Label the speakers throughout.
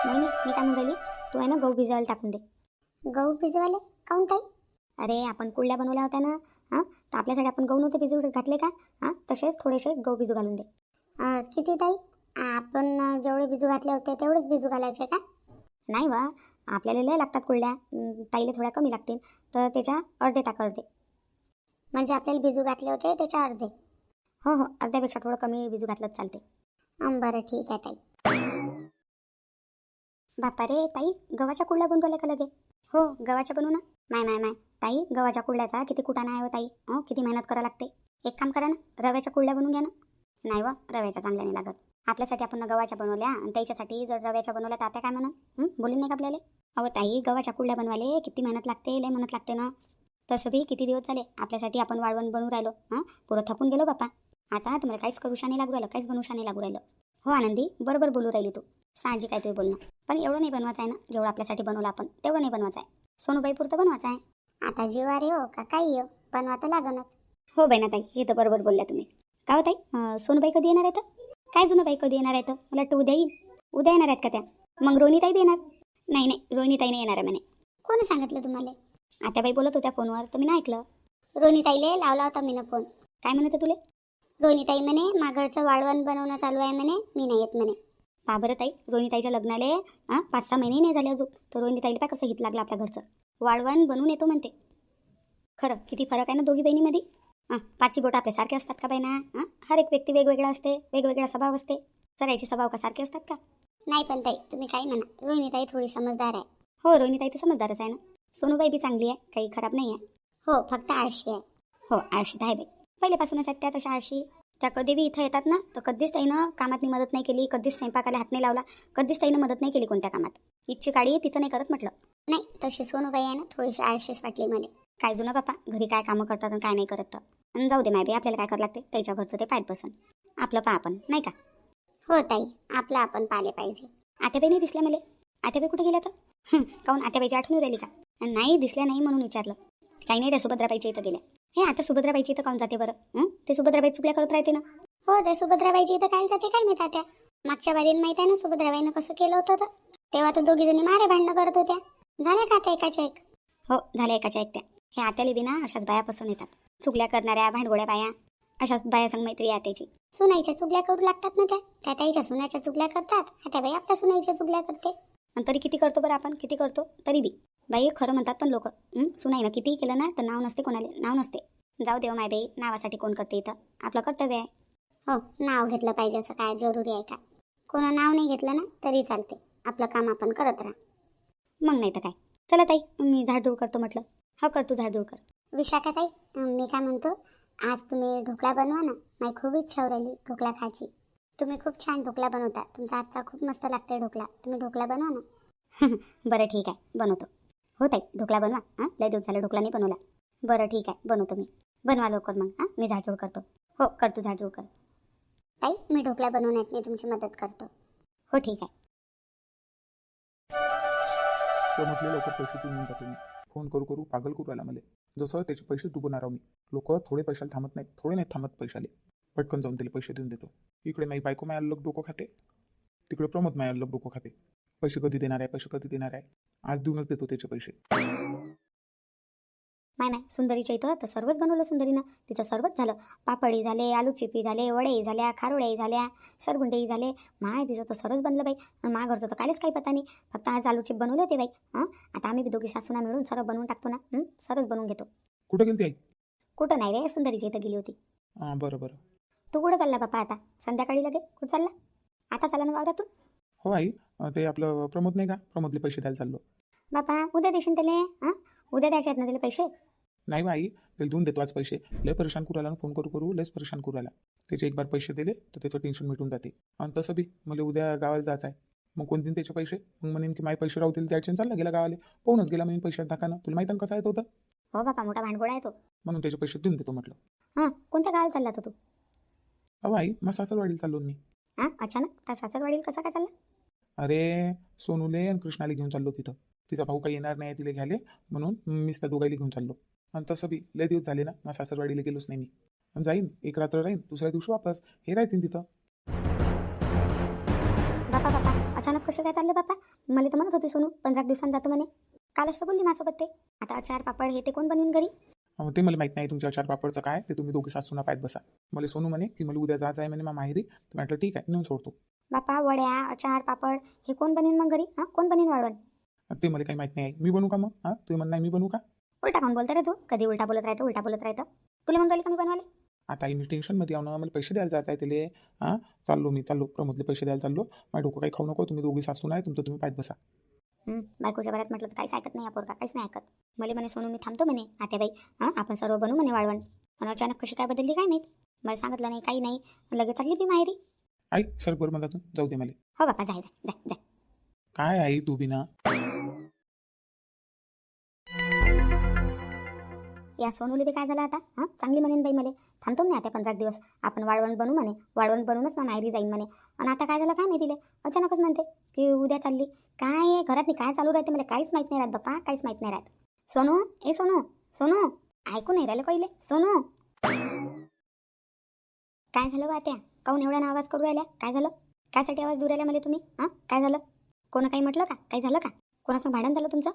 Speaker 1: मोहिनी, मी काय म्हणून राहिली, तू आहे ना गहू भिजवायला टाकून दे.
Speaker 2: गहू भिजवाले काऊन ताई?
Speaker 1: अरे आपण कुरड्या बनवल्या होत्या ना, हां, तर आपल्यासाठी आपण गहू नव्हते भिजू घातले का? हां, तसेच थोडेसे गहू भिजू घालून दे.
Speaker 2: किती ताई? आपण जेवढे बिजू घातले होते तेवढेच बिजू घालायचे का?
Speaker 1: नाही वा, आपल्याला लय लागतात कुरड्या, ताईला थोड्या कमी लागतील, तर त्याच्या अर्धे टाक, अर्धे.
Speaker 2: म्हणजे आपल्याला बिजू घातले होते त्याच्या अर्धे?
Speaker 1: हो हो, अर्ध्यापेक्षा थोडं कमी भिजू घातलं तर चालते.
Speaker 2: बरं ठीक आहे ताई.
Speaker 1: बापा रे ताई, गव्हाच्या कुरड्या बनवल्या का लगे? हो, गव्हाच्या बनवू ना. माय ताई, गव्हाच्या कुरड्याचा किती कुटाणा आहे हो ताई. हो, किती मेहनत करावं लागते. एक काम करा ना, रव्याच्या कुरड्या बनवून घ्या ना. नाही वा, रव्याच्या चांगल्या नाही लागत. आपल्यासाठी आपण गव्हाच्या बनवल्या आणि त्याच्यासाठी जर रव्याच्या बनवल्या तर आता काय म्हणा, बोलून नाही का आपल्याला? अहो ताई, गव्हाच्या कुरड्या बनवायला किती मेहनत लागते, लय मेहनत लागते ना. तसं बी किती दिवस झाले आपल्यासाठी आपण वाळवण बनवून राहिलो. पुरं थकून गेलो बापा. आता तुम्हाला काहीच करूशा नाही लागू राहिलं, काहीच बनवूशा नाही लागू राहिलं. हो आनंदी, बरोबर बोलू राहिली तू. साहजिक आहे तुम्ही बोलणं, पण एवढं नाही बनवायचं आहे ना. जेवढं आपल्यासाठी बनवलं आपण तेवढं नाही बनवायचं आहे. सोनूबाई पुरतं बनवायचं आहे.
Speaker 2: आता जीवारी हो का काही हो, बनवा तर लागणच.
Speaker 1: हो बहिणा ताई, हे तर बरोबर बोलल्या तुम्ही. का हो ताई, सोनूबाई कधी येणार आहेत? काय जुनबाई कधी येणार आहेत? मला वाटतं उद्या येईल. उद्या येणार आहेत का त्या? मग रोहिणीताई बी येणार? नाही नाही, रोहिणीताई नाही येणार आहे म्हणे.
Speaker 2: कोणी सांगितलं तुम्हाला?
Speaker 1: आता बाई बोलत होत्या फोनवर, तुम्ही नाही ऐकलं?
Speaker 2: रोहिणीताईले लावला होता मी फोन.
Speaker 1: काय म्हणते तुले?
Speaker 2: रोहिणीताई म्हणे माघरचं वाळवण बनवणं चालू आहे म्हणे, मी नाही येत म्हणे.
Speaker 1: पहा बरं ताई, रोहिणीताईच्या लग्नाले 5-6 महिने नाही झाले अजून, तर रोहिणीताईला काय कसं हित लागलं आपल्या घरचं. वाळवण बनवून येतो म्हणते. खरं किती फरक आहे ना दोघी बहिणीमध्ये. पाची बोट आपल्या सारखे असतात का बाई ना? हर एक व्यक्ती वेगवेगळा असते, वेगवेगळा स्वभाव असते. सरायचे स्वभाव का सारखे असतात का?
Speaker 2: नाही पण ताई, तुम्ही काही म्हणा, रोहिणीताई थोडी समजदार आहे.
Speaker 1: हो, रोहिणीताई तर समजदारच आहे ना. सोनूबाई बी चांगली आहे, काही खराब नाही आहे.
Speaker 2: हो, फक्त आळशी आहे.
Speaker 1: हो, आळशी तर आहे बाई, पहिल्यापासूनच आहेत त्या तशा आळशी. त्या कधी बी इथं येतात ना, तर कधीच ताईनं कामातनी मदत नाही केली, कधीच स्वयंपाकाला हात नाही लावला, कधीच ताईनं मदत नाही केली कोणत्या कामात. इच्छी काळी तिथं नाही करत म्हटलं.
Speaker 2: नाही, तशी सोनूबाई आहे ना, थोडीशी आळशीच वाटली मला.
Speaker 1: काय जुनं बापा, घरी काय कामं करतात आणि काय नाही करत तर. आणि जाऊ दे माय बाई, आपल्याला काय करावं लागते, त्याच्या घरचं ते पाहिजे पसंत. आपलं पहा आपण, नाही का?
Speaker 2: हो ताई, आपलं आपण पाहिले पाहिजे.
Speaker 1: आत्याबाई नाही दिसल्या मला. आत्याबाई कुठे गेल्या तर? काहून, आत्याबाईची आठवण राहिली का? नाही दिसल्या नाही म्हणून विचारलं. काही नाही, त्या सुभद्राबाईच्या इथं गेल्या. हे आता सुभद्राबाईची इथं काहून जाते बरं? ते सुभद्राबाई चुकल्या करत राहते ना.
Speaker 2: हो, ते सुभद्राबाईची इथं काय जाते काय माहिती त्या. मागच्या बारीन माहिती आहे ना सुभद्राबाईनं कसं केलं होतं तर. तेव्हा तर दोघी जणी मारे भांडणं करत होत्या. झाल्या का त्या एकाच्या एक?
Speaker 1: हो, झाल्या एकाच्या एक त्या. हे आत्याला बी ना अशाच बायापासून येतात. चुकल्या करणाऱ्या भांडगोळ्या बाया, अशाच बाया संग मैत्री आहे त्याची.
Speaker 2: सुनाईच्या चुगल्या करू लागतात ना त्या ताईच्या सुनाच्या चुगल्या करतात, आता बाई आपल्या सुनाईच्या चुगल्या करते.
Speaker 1: आणि तरी किती करतो बरं आपण, किती करतो तरी बी. बाई खरं म्हणतात पण लोक, सुनाई ना कितीही केलं ना तर नाव नसते कोणाला, नाव नसते. जाऊ देव माय बाई, नावासाठी कोण करते इथं, आपलं कर्तव्य आहे.
Speaker 2: हो, नाव घेतलं पाहिजे असं काय जरुरी आहे का? कोणा नाव नाही घेतलं ना तरी चालते, आपलं काम आपण करत राहा.
Speaker 1: मग नाही तर काय. चला ताई, मी झाडझूड करतो म्हटलं. हा, कर तू झाडझूड कर.
Speaker 2: विशाखा ताई, मी काय म्हणतो, आज तुम्ही ढोकळा बनवा ना. माझी खूप इच्छा राहिली ढोकळा खायची. तुम्ही खूप छान ढोकळा बनवता, तुमचा आजचा खूप मस्त लागते ढोकळा. तुम्ही ढोकळा बनवा ना.
Speaker 1: बरं ठीक आहे, बनवतो. हो ताई, ढोकळा बनवा. लय दिवस झालं ढोकळा नाही बनवला. बरं ठीक आहे, बनवतो मी. बनवा लवकर मग. मी झाडझूड करतो. हो, कर तू झाडझूड कर.
Speaker 2: ताई, मी ढोकळा बनवण्यात मी तुमची मदत करतो.
Speaker 1: हो ठीक आहे.
Speaker 3: तर म्हटले लवकर पैसे देऊन टाकतो मी. फोन करू करू पागल करू आला मला. जसं त्याचे पैसे डुबणार आहो मी. लोक थोडे पैशाला थांबत नाहीत, थोडे नाहीत थांबत पैशाले. पटकन जाऊन त्याला पैसे देऊन देतो. इकडे माझी बायको माया लोक डोकं खाते, तिकडे प्रमोद माया लोक डोकं खाते. पैसे कधी देणार आहे, पैसे कधी देणार आहे. आज देऊनच देतो त्याचे पैसे.
Speaker 1: नाही सुंदरीच्या इथं तर सर्वच बनवलं सुंदरीनं. तिचं सर्वच झालं. पापडी झाले, आलू चिपी झाले, वडेही झाल्या, खारोड्याही झाल्या, सरगुंडेही झाले. माय तिचं तर सर्वच बनलं बाई. आणि मा घरचं तर काहीच काही पता नाही. फक्त आज आलू चिप बनवले होते बाई. आता आम्ही बी दोघी सासूना मिळून सर्व बनवून टाकतो ना. सर्वच बनवून घेतो.
Speaker 3: कुठं गेली ती आई?
Speaker 1: कुठं नाही रे, सुंदरीच्या इथं गेली होती.
Speaker 3: हां, बरं बरं.
Speaker 1: तू कुठं चालला बापा आता? संध्याकाळी लगे कुठं चालला? आता चाला ना वावरातून?
Speaker 3: हो आई, ते आपलं प्रमोद नाही का, प्रमोदले पैसे द्यायला चाललो.
Speaker 1: बापा उद्या देशील त्याला? उद्या द्यायचे आहेत ना त्याला पैसे?
Speaker 3: नाही बा आई, त्याला देऊन देतो आज पैसे. लय परेशान करू आला ना, फोन करू करू लयच परेशान करू आला. त्याचे एक बार पैसे दिले तर त्याचं टेन्शन मिटून जाते. आणि तसं बी मला उद्या गावाला जायचं आहे. मग कोणते त्याचे पैसे? मग म्हणेन की माझे पैसे राहतील द्यायचे, चालला गेला गावाला. पाहूनच गेला म्हणून पैसे टाकानं. तुला माहिती कसं आहे तो तर.
Speaker 1: हो बापा, मोठा भांडगोळा आहे तो.
Speaker 3: म्हणून त्याचे पैसे देऊन देतो म्हटलं.
Speaker 1: कोणत्या गावाला चालला तर तू?
Speaker 3: अहो आई, मग सासरवाडीला चाललो मी.
Speaker 1: अचानक त्या सासरवाडीला कसा काय चालला?
Speaker 3: अरे सोनूले आणि कृष्णाला घेऊन चाललो तिथं. तिचा भाऊ काही येणार नाही तिला घ्यायले, म्हणून मीच त्या दोघाईला घेऊन चाललो. आणि तसं बी लय दिवस झाले ना, मग सासरवाडीला गेलोच नाही मी. आणि जाईन, एक रात्र राहीन, दुसऱ्या दिवशी वापस हे राहतील तिथं.
Speaker 1: बापा अचानक कसे काय चालले बापा? मला तर म्हणत होती सोनू 15 दिवसांनी जातो म्हणे. कालच तर बोलली माझ्यासोबत ते. आता अचार पापड हे ते कोण बनवून घरी?
Speaker 3: ते मला माहीत नाही तुमच्या चार पापडचं काय ते तुम्ही दोघे सासूना पाहत बसा. मला सोनू म्हणे की मला उद्या जायचं आहे म्हणे माहेरी. तर म्हटलं ठीक आहे नेऊन सोडतो.
Speaker 1: बापा वड्या अचार पापड हे कोण बनवीन मग घरी? कोण बनवीन वाळवण?
Speaker 3: ते मला काही माहीत नाही. मी बनवू का मग? तुम्ही म्हणणार मी बनवू का?
Speaker 1: उलटा कोण बोलता रे तू? कधी उलटा बोलत राहतं. तुला म्हणून राहिली का मी बनवाले?
Speaker 3: आता मी टेन्शनमध्ये यावं ना, मला पैसे द्यायला जायचं आहे त्याले. चाललो प्रमोदले पैसे द्यायला चाललो. माझं डोकं काही खाऊ नको. तुम्ही दोघी सासू नाही तुमचं तुम्ही पाहत बसा.
Speaker 1: बायकोच्या बऱ्यात म्हटलं तर काहीच ऐकत नाही पोरका, काहीच नाही ऐकत. मला म्हणे सोनू मी थांबतो म्हणे आत्याबाई. आपण सर्व बनवू म्हणे वाळवण. पण अचानक कशी काय बदलली काय माहीत. मला सांगितलं नाही काही नाही. लगेच चालली बी माहेरी.
Speaker 3: आई सर बरं मला तू जाऊ दे मला.
Speaker 1: हो बापा जाय जाय जाय जाय.
Speaker 3: काय आई तू बी ना.
Speaker 1: या सोनूला बी काय झालं आता? चांगली म्हणेन बाई मला थांबतो म्हणे आता 15 दिवस आपण वाळवण बनवू म्हणे. वाळवण बनवूनच मग माहेरी जाईन म्हणे. आणि आता काय झालं काय माहिती अचानकच म्हणते की उद्या चालली. काय घरात काय चालू राहते मला काहीच माहीत नाही राहत बाप्पा, काहीच माहीत नाही राहत. सोनू ए सोनू सोनू ऐकू नाही राहिलं पहिले सोनू. काय झालं बा त्या? काहून एवढा आवाज करू राहिल्या? काय झालं? कायसाठी आवाज दूर राहिला मला तुम्ही? काय झालं? कोणा काही म्हटलं का? काही झालं का? कोणासंग भांडण झालं तुमचं?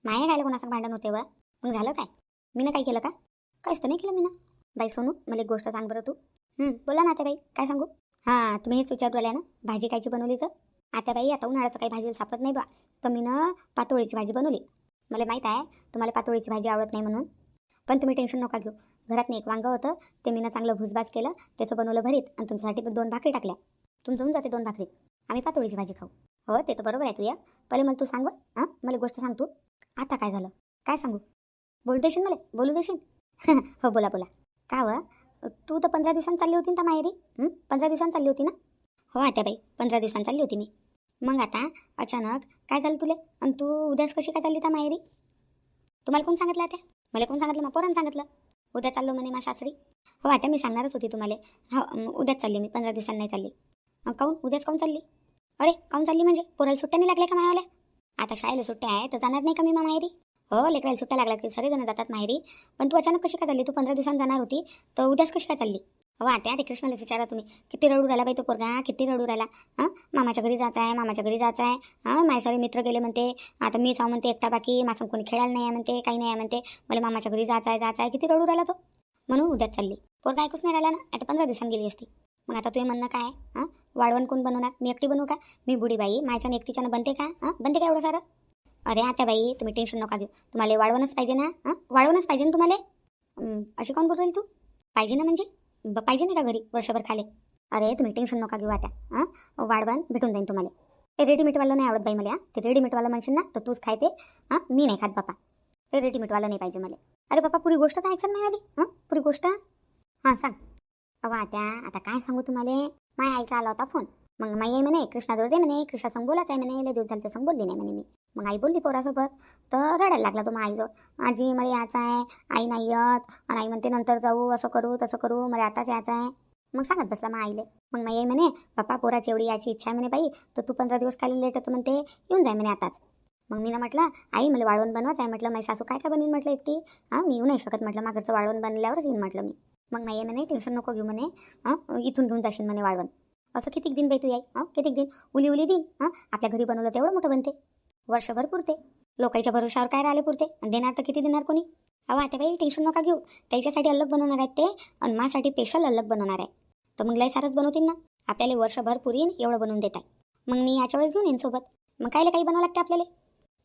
Speaker 1: माया गायला कोणासंग भांडण होते व? मग झालं काय? मी ना काय केलं का? काहीच तर नाही केलं मी ना. बाई सोनू मला एक गोष्ट सांग बरं तू. बोला ना आत्याबाई काय सांगू? तुम्ही हेच विचारू राहिल्या ना भाजी कायची बनवली तर? आत्याबाई आता उन्हाळ्याचं काही भाजीला सापडत नाही बा. तर मी ना पातोळीची भाजी बनवली. मला माहीत आहे तुम्हाला पातोळीची भाजी आवडत नाही म्हणून. पण तुम्ही टेन्शन नका घेऊ. घरात एक वांगं होतं ते मी ना चांगलं भुसभास केलं. त्याचं बनवलं भरीत आणि तुमच्यासाठी 2 भाकरी टाकल्या. तुमचं होऊन जाते 2 भाकरी. आम्ही पातोळीची भाजी खाऊ. हो ते तर बरोबर आहे तुया. पहिले मला तू सांग मला गोष्ट सांग तू. आता काय झालं? काय सांगू? बोलू देशील मला? बोलू देशील? हो बोला बोला. का व? तू तर 15 दिवसांनी चालली होती ना माहेरी? 15 दिवसांनी चालली होती ना? हो आत्याबाई 15 दिवसांनी चालली होती मी. मग आता अचानक काय झालं तुले? आणि तू उद्याच कशी काय चालली त्या माहेरी? तुम्हाला कोण सांगितलं आत्या? मला कोण सांगितलं? मग पोरानं सांगितलं उद्या चाललो म्हणे मा सासरी. हो आत्या मी सांगणारच होती तुम्हाला. हो उद्याच चालली मी 15 दिवसांनी नाही चालली. काहून उद्याच काहून चालली? अरे काहून चालली म्हणजे पोराला सुट्ट्या नाही लागल्या का मायावाल्या? आता शाळेला सुट्ट्या आहे तर जाणार नाही का मी मा माहेरी? हो लेकराला सुट्ट्या लागल्या की सगळेजण जातात माहेरी. पण तू अचानक कशी काय चालली? तू 15 दिवसांनी जाणार होती तर उद्याच कशी काय चालली? हो आत्या ते कृष्णालाच विचारा तुम्ही. किती रडू राहिला बाई तो पोरगा, किती रडू राहिला. मामाच्या घरी जायचं आहे, मामाच्या घरी जायचं आहे. माझे सारे मित्र गेले म्हणते. आता मी जाऊ म्हणते एकटा बाकी. माझं कोणी खेळायला नाही आहे म्हणते, काही नाही आहे म्हणते. मला मामाच्या घरी जायचं आहे. किती रडू राहिला तो. म्हणून उद्याच चालली. पोरगा ऐकूच नाही राहिला ना. आता 15 दिवसांनी गेली असती. मग आता तुझे म्हणणं काय? वाळवण कोण बनवणार? मी एकटी बनवू का? मी बुडी बाई माझ्यानं एकटीच्यानं बनते का? बनते का एवढं सारं? अरे आत्याबाई तुम्ही टेन्शन नका घेऊ. तुम्हाला वाळवणच पाहिजे ना? वाळवणच पाहिजे ना तुम्हाला? अशी कोण बोलू राहील तू? पाहिजे ना म्हणजे? पाहिजे नाही का घरी वर्षभर खाले? अरे तुम्ही टेन्शन नका घेऊ आता. वाळवण भेटून जाईन तुम्हाला. ते रेडीमेडवालं नाही आवडत बाई मला. ते रेडीमेडवालं म्हणशील ना तर तूच खायते. मी नाही खात बापा. ते रेडीमेडवालं नाही पाहिजे मला. अरे बापा पुरी गोष्ट तर ऐकत नाही आली. पुरी गोष्ट सांग. अहो आत्या आता काय सांगू तुम्हाला. माझ्या आईचा आला होता फोन. मग माई आई म्हणे कृष्णाजवळ दे म्हणे. कृष्णासंग बोलायचं आहे म्हणे. लय दिवस झाले त्यासंग बोलली नाही म्हणे मी. मग आई बोलली पोरासोबत तर रडायला लागला तो मग आईजवळ. आजी मला यायचं आहे, आई नाही येत. आणि आई म्हणते नंतर जाऊ, असं करू तसं करू, मला आताच यायचं आहे. मग सांगत बसला मग आईले. मग माई आई म्हणे पप्पा पोराची एवढी याची इच्छा आहे म्हणे बाई तर तू 15 दिवस खाली लेट होतं म्हणते, येऊन जाय म्हणे आताच. मग मी ना म्हटलं आई मला वाळवण बनवायचं आहे. म्हटलं माझी सासू काय काय बनवीन म्हटलं एकटी. मी येऊ नाही शकत म्हटलं. मागचं वाळवण बनल्यावरच येईन म्हटलं मी. मग माई आई म्हणे टेन्शन नको घेऊ म्हणे. इथून घेऊन जाशील म्हणे वाळवण. असं कितीक दिन बाई तू आई? कितीक दिन? उली दिन. आपल्या घरी बनवलं तेवढं मोठं बनते. वर्षभर पुरते. लोकांच्या भरोशावर काय राहिले पुरते. देणार तर किती देणार कोणी? अहो आता बाई टेन्शन नका घेऊ. त्याच्यासाठी अलग बनवणार आहेत ते आणि माझ्यासाठी स्पेशल अलग बनवणार आहे. तर मग लय सारच बनवतील ना. आपल्याला वर्षभर पुरीन एवढं बनवून देत आहे. मग मी याच्या वेळेस घेऊन येईन सोबत. मग कायला काही बनवावं लागते आपल्याला.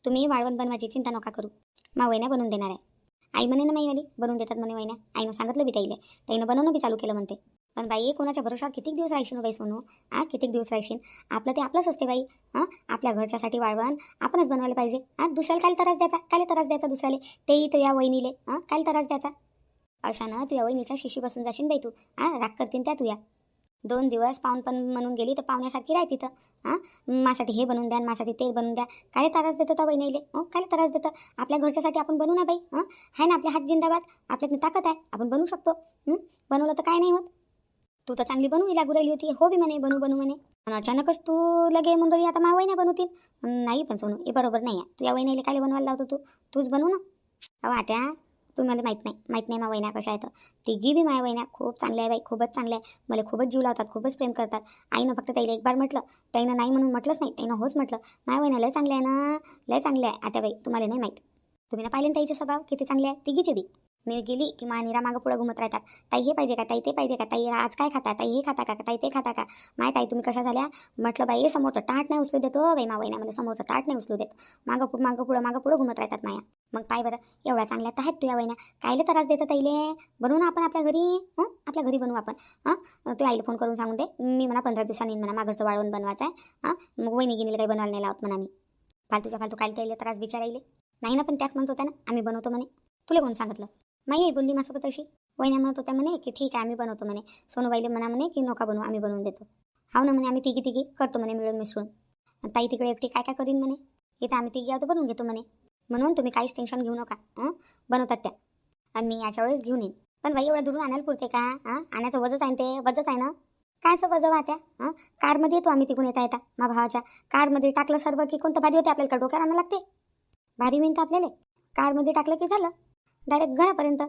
Speaker 1: तुम्ही वाळवण बनवायची चिंता नका करू. मा वहिन्या बनवून देणार आहे. आई म्हणे ना माईवाली बनवून देतात म्हणे वहिन्या. आईनं सांगितलं बी ताईनं बनवणं बी चालू केलं म्हणते. पण बाई कोणाच्या भरोशावर कितीक दिवस राहशील बाई सोनू. कितीक दिवस राहशील. आपलं ते आपलंच असते बाई. आपल्या घरच्यासाठी वाळवण आपणच बनवायला पाहिजे. दुसऱ्याला काय त्रास द्यायचा? काय त्रास द्यायचा दुसऱ्याला? तेही तर या वहिनीले काय त्रास द्यायचा? अशानं तू या वहिनीच्या शिशी बसून जाशील बाई तू. राग करतीन त्या तुया. 2 दिवस पाहून पण म्हणून गेली तर पाहुण्यासारखी राह तिथं. माझ्यासाठी हे बनवून द्या, माझ्यासाठी ते बनवून द्या. काय त्रास देतं त्या वहिनीले? काय त्रास देतं? आपल्या घरच्यासाठी आपण बनवू ना बाई. आहे ना आपल्या हात जिंदाबाद. आपल्यात ताकद आहे, आपण बनवू शकतो. बनवलं तर काय नाही होत. तू तर चांगली बनवू लागू राहिली होती. हो बी म्हणे बनवू म्हणे. पण अचानकच तू लगे म्हणून राहिली आता मा वहिन्या बनवतील. नाही पण सोनू हे बरोबर नाही आहे. तू या वहिनीला काय बनवायला लावतो तूच बनवू ना. अहो आत्या तुम्हाला माहीत नाही मा वहिन्या कशा आहेत. तिघी बी माझ्या वहिन्या खूप चांगल्या आहे बाई, खूपच चांगल्या आहे. मला खूपच जीव लावतात, खूपच प्रेम करतात. आईनं फक्त त्याला एक बार म्हटलं, त्यानं नाही म्हणून म्हटलंच नाही, त्यानं होच म्हटलं. माझ्या वहिन्या लय चांगल्या आहे ना, लय चांगल्या आहे आता बाई. तुम्हाला नाही माहीत. तुम्ही ना पाहिले ना ताईचे स्वभाव किती चांगले आहे तिघीचे बी. मी गेली की निरा मागं पुढं घुमत राहतात. ताई हे पाहिजे का, ताई ते पाहिजे का, ताई आज काय खाता, ताई हे खाता का, ताई ते खाता का. माय ताई तुम्ही कशा झाल्या. म्हटलं बाई समोरचं ताट नाही उचलू देतो बाई, मा वहिन्यामध्ये समोरचं ताट नाही उचलू देत. मागं पुढं घुमत राहतात माया. मग पाय बरं, एवढ्या चांगल्या तर आहेत तुझ्या वहिन्या, कायले त्रास देतात ताईले. बनवू ना आपण आपल्या घरी, आपल्या घरी बनवू आपण. तू आईला फोन करून सांगून दे, मी म्हणा 15 दिवसांनी म्हणा मागरचं वाळवण बनवायचं आहे. मग वहिनी गिनीला काही बनवायला नाही लावत म्हणा मी. फालतू काय त्याला त्रास विचारायले नाही ना. पण त्याच म्हणत होत्या ना आम्ही बनवतो म्हणे. तुला कोण सांगितलं. माई बोलली माझ्यासोबत अशी. वहिन्या म्हणत होत्या म्हणे की ठीक आहे आम्ही बनवतो म्हणे. सोनूबाईले म्हणा म्हणे की नका बनवू, आम्ही बनवून देतो. हाव ना म्हणे, आम्ही तिघी करतो म्हणे मिळून मिसळून. ताई तिकडे एकटी काय काय करीन म्हणे, इथं आम्ही तिघी आहोत बनवून घेतो म्हणे. म्हणून तुम्ही काहीच टेन्शन घेऊ नका. बनवतात त्या आणि मी याच्या वेळेस घेऊन येईन. पण बाई एवढं दुरून आणायला पुरते का. आणायचं वजच आहे ते, वजच आहे ना. कायचं वजं वाहत्या. कारमध्ये येतो आम्ही तिकून येता मा भावाच्या कारमध्ये टाकलं सर्व की कोणतं भारी होते आपल्याला डोक्यावर आणायला लागते. भारी मिळतं आपल्याला कारमध्ये टाकलं की झालं डायरेक्ट घरापर्यंत.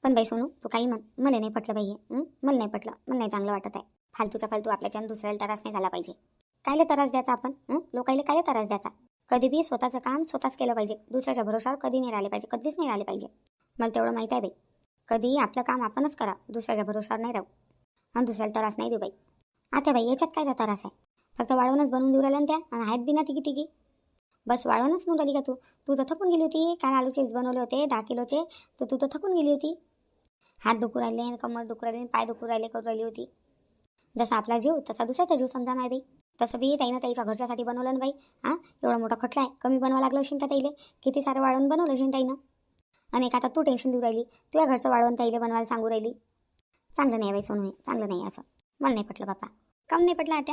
Speaker 1: पण बाई सोनू तू काही म्हण, मला नाही पटलं बाई हे. मला नाही पटलं, मला नाही चांगलं वाटत आहे. फालतू आपल्याच्यानं दुसऱ्याला त्रास नाही झाला पाहिजे. कायले त्रास द्यायचा आपण. लोकायले कायले त्रास द्यायचा. कधी बी स्वतःचं काम स्वतःच केलं पाहिजे. दुसऱ्याच्या भरोशावर कधी नाही राहिले पाहिजे, कधीच नाही राहिले पाहिजे. मला तेवढं माहीत आहे बाई. कधी आपलं काम आपणच करा, दुसऱ्याच्या भरोशावर नाही राहू आणि दुसऱ्याला त्रास नाही देऊ बाई. आता बाई याच्यात काय त्रास आहे. फक्त वाळवणच बनवून देऊ राहिल्या ना त्या, आणि आहेत बी ना तिघी. बस वाळवणच म्हणून राहिली का तू. तू तर थकून गेली होती. काल आलू चिप्स बनवले होते 10 किलोचे, तर तू तर थकून गेली होती. हात दुखू राहिले, कमर दुखू राहिले, पाय दुखू राहिले करून राहिली होती. जसा आपला जीव तसा दुसऱ्याचा जीव समजा माय बाई. तसं बी ताईनं त्याच्या घरच्यासाठी बनवलं ना बाई. एवढा मोठा खटला आहे, कमी बनवा लागलं असेल का ताईले. किती सारं वाळवण बनवलं असेल ताईनं. आणि आता तू टेन्शन देऊ राहिली, तुझ्या घरचं वाळवण ताईले बनवायला सांगू राहिली. चांगलं नाही बाई सोनू, हे चांगलं नाही असं. मला नाही पटलं बापा. काऊन नाही पटलं आता.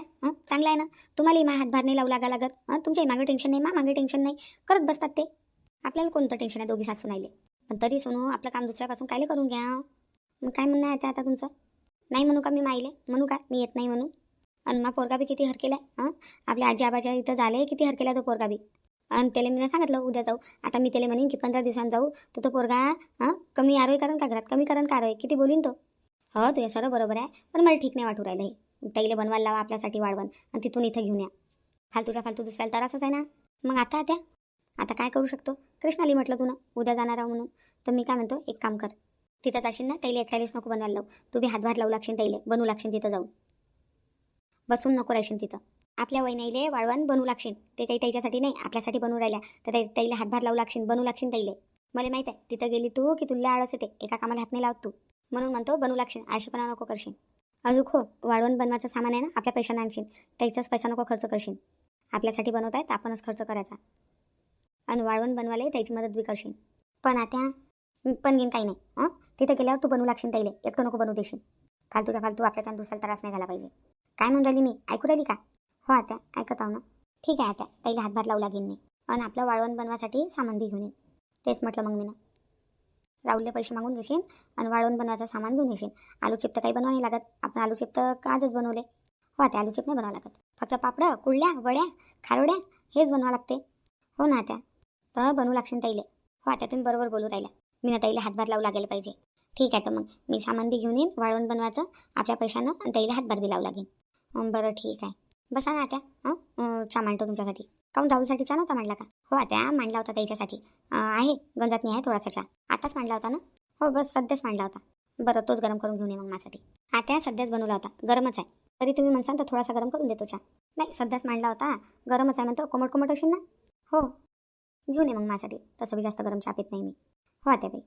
Speaker 1: चांगलं आहे ना. तुम्हालाही मा हातभार नाही लावू लागत. तुमच्याही मागे टेन्शन नाही, मागे टेन्शन नाही. करत बसतात ते. आपल्याला कोणतं टेन्शन आहे दोघी सासू नाहीले. पण तरी सोनू आपलं काम दुसऱ्यापासून कायले करून घ्या. मग काय म्हणणं आहे आता तुमचं. नाही म्हणू का मी माईले, म्हणू का मी येत नाही म्हणून. आणि मा पोरगा बी किती हरकेला आहे. आपल्या आजी आबाच्या इथं झाले किती हरकेला तो पोरगा बी. आणि त्याला मी सांगितलं उद्या जाऊ. आता मी त्याला म्हणेन की 15 दिवसांनी जाऊ. तो पोरगा कमी आरोय करण का घरात, कमी करण का आरोय, किती बोलीन तो. हो तुझ्या सर्व बरोबर आहे, पण मला ठीक नाही वाटू राहिलं हे. ताईला बनवायला लावा आपल्यासाठी वाळवण आणि तिथून इथं घेऊन या. फालतू दुसऱ्याला त्रासच आहे ना. मग आता काय करू शकतो. कृष्णाली म्हटलं तू ना उद्या जाणार आहो म्हणून. तर मी काय म्हणतो, एक काम कर, तिथं जाशील ना ताईला एकट्यानेच नको बनवायला लावू. तू बी हातभार लावू लागशील ताईले, बनवू लागशील तिथं जाऊन. बसून नको राहशील तिथं. आपल्या वहिनीले वाळवण बनवू लागशील. ते काही त्याच्यासाठी नाही, आपल्यासाठी बनवू राहिल्या. तर ताईला हातभार लावू लागशील, बनवू लागशील ताईले. मला माहीत आहे तिथं गेली तू की तुला आळस येते, एका कामाला हात नाही लावत तू. म्हणून म्हणतो बनवू लागशील, आळशीपणा नको करशील. अजून हो वाळवण बनवायचं सामान आहे ना आपल्या पैशाने आणशील. त्याचाच पैसा नको खर्च करशील. आपल्यासाठी बनवत आहे तर आपणच खर्च करायचा. आणि वाळवण बनवायला त्याची मदत बी करशील. पण आता पण घेईन काही नाही. तिथं गेल्यावर तू बनवू लागशील ताईले, एकटं नको बनवू देशील. फालतू आपल्याच्या दुसऱ्याला त्रास नाही झाला पाहिजे. काय म्हणून राहिली मी, ऐकू राहिली का. हो आता ऐकत आहो ना. ठीक आहे आता ताईला हातभार लावू लागेल मी. आणि आपलं वाळवण बनवासाठी सामान बी घेऊन येईन. तेच म्हटलं मग मी ना. राहुलले पैसे मागून घेशील आणि वाळवण बनवायचं सामान घेऊन येशील. आलू चिप्त काही बनवा नाही लागत. आपण आलू चिप्त आजच बनवले. हो आता आलू चिप्त नाही बनवावं लागत. फक्त पापडं, कुळल्या, वड्या, खारोड्या हेच बनवा लागते. हो ना आता तर बनवू लागशील ताईले. हो आता तुम्ही बरोबर बोलू राहिल्या. मी ना ताईला हातभार लावू लागेल पाहिजे. ठीक आहे तर मग मी सामान बी घेऊन येईन वाळवण बनवायचं आपल्या पैशानं, आणि ताईला हातभार बी लावू लागेल. बरं ठीक आहे. बसा ना आता. चहा मांडतो तुमच्यासाठी. काऊन राहुलसाठी चहा नव्हता मांडला का. हो आता मांडला होता त्याच्यासाठी. आहे गंजातनी आहे थोडासा चहा. आताच मांडला होता ना. हो बस सध्याच मांडला होता. बरं तोच गरम करून घेऊन ये मग माझ्यासाठी. आता सध्याच बनवला होता, गरमच आहे. तरी तुम्ही म्हणसाल तर थोडासा गरम करून देतो चहा. नाही सध्याच मांडला होता, गरमच आहे म्हणतो. कोमट असेल ना. हो घेऊन ये मग माझ्यासाठी. तसं बी जास्त गरम चहा पित नाही मी. हो आता बाई.